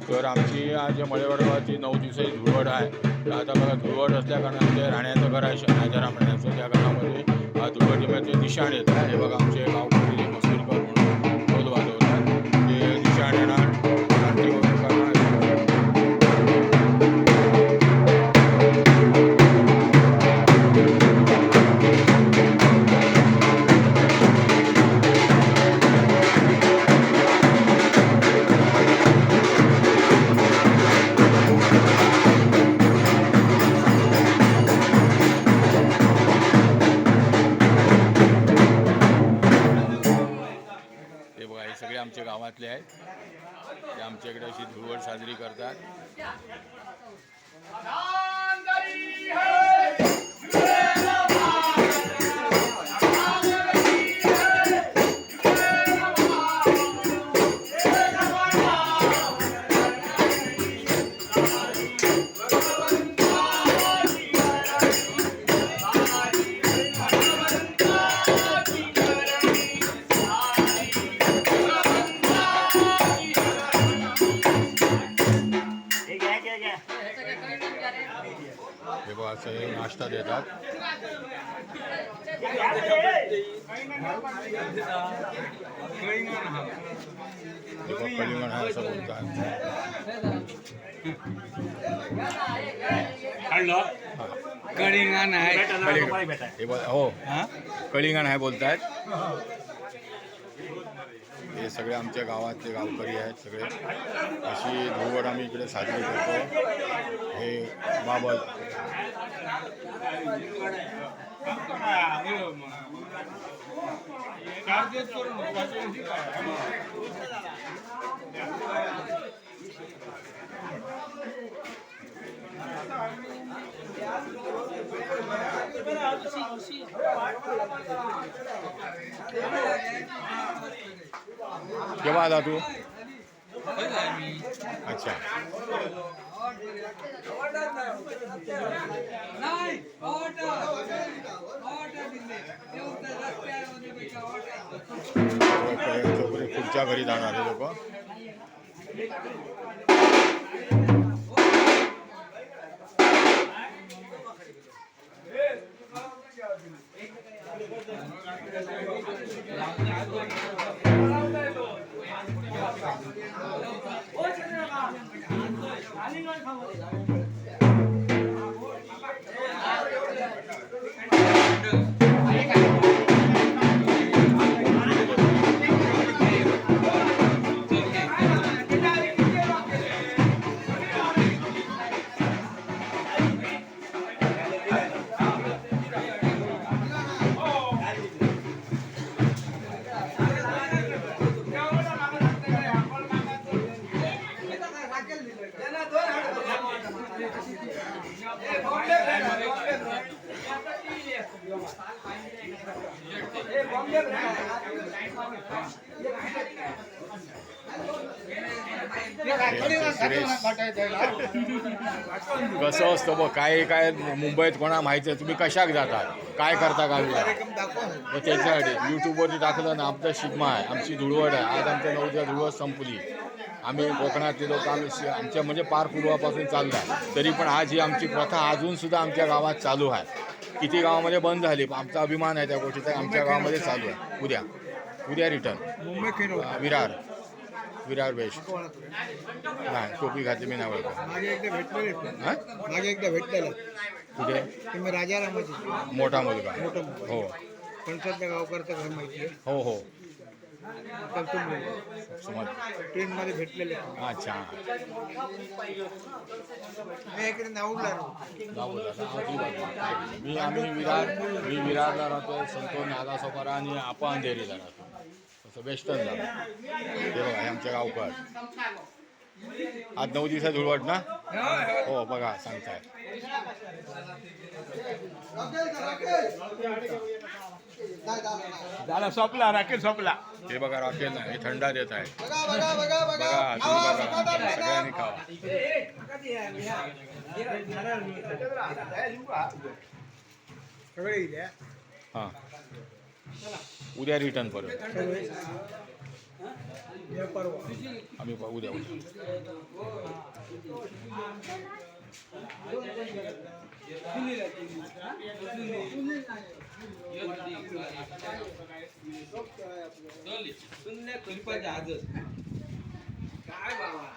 तर आमची आज मळेवाडगावाची 9 दिवसाची धुळवड आहे. तर आता बघा धुळवड असल्या कारणाने राहण्याचं घर आहे राजाराम राहण्याचं, त्या घरामध्ये धुळवड जमाचे निशाण येत आहे. हे बघा आमचे गावकरी मसूरकर म्हणून ढोल वाजवतात, ते निशाण येणार आरती वगैरे करणार. सगळे आमच्या गावातले आहेत, ते आमच्याकडे अशी धुळवड साजरी करतात. हे बघा असं हे नाश्ता देतात. कलिंगण हा असं बोलतात. कलिंगण आहे, हो कलिंगण आहे बोलतायत. हे सगळे आमच्या गावातले गावकरी आहेत सगळे. अशी धुळवड आम्ही इकडे साजरी करतो. हे बाबत केव्हा आला तू? अच्छा. पुढच्या घरी जाणारे लोक. कसं असतं बघ, काय काय मुंबईत कोणा माहिती आहे, तुम्ही कशाक जाता, काय करता गावीला, मग त्याच्यासाठी यूट्यूबवरती टाकलं ना आमचा शिगमा आहे, आमची धुळवड आहे. आज आमच्या 9 दिवस धुळवड संपली. आम्ही कोकणातले लोक आमच्या म्हणजे पार पूर्वापासून चालला, तरी पण आज ही आमची प्रथा अजूनसुद्धा आमच्या गावात चालू आहे. किती गावामध्ये बंद झाली, आमचा अभिमान आहे त्या गोष्टीचा. आमच्या गावामध्ये चालू आहे. उद्या रिटर्न विरार बेस्ट. नाही टोपी घातली मी नाही ओळखत. मागे एकदा भेटलेलं कुठे? तुम्ही राजारामाची मोठा मुलगा. हो पंचायतल्या गावकरचं घर माहिती आहे. हो हो ट्रेन मध्ये भेटलेले. अच्छा. आम्ही विरारला राहतोय, संतोष नागासोपारा आणि आपण अंधेरीला राहतो. तसं वेस्टर्न झालं. हे बघा हे आमच्या गावकर. आज 9 दिवसात धुळवड ना. हो बघा सांगताय. झाला सोपला राकेल सोपला. हे बघा राकेल ना, हे थंडा देत आहे. बघा सगळ्यांनी खावा. हां उद्या रिटर्न परत. या परवा आम्ही उद्या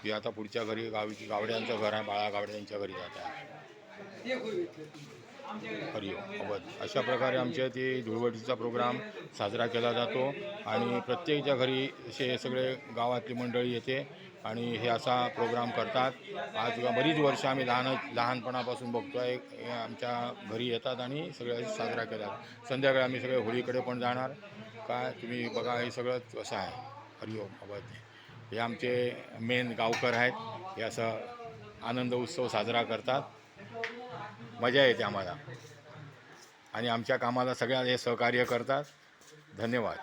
ही आता पुढच्या घरी गावड्यांचं घर आहे, बाळा गावडे यांच्या घरी जात आहे. हरिओम अवध. अशा प्रकारे आमच्या ते धुळवटीचा प्रोग्राम साजरा केला जातो आणि प्रत्येकच्या घरी असे सगळे गावातली मंडळी येते आणि हे असा प्रोग्राम करतात. आज बरीच वर्ष आम्ही लहानपणापासून बघतो आहे, आमच्या घरी येतात आणि सगळ्या साजरा केला. संध्याकाळी आम्ही सगळे होळीकडे पण जाणार. काय तुम्ही बघा, हे सगळं कसं आहे. हरिओम अवध. हे आमचे मेन गावकर आहेत. हे असं आनंद उत्सव साजरा करतात. मजा येते आम्हाला आणि आमच्या कामाला सगळ्या हे सहकार्य करतात. धन्यवाद.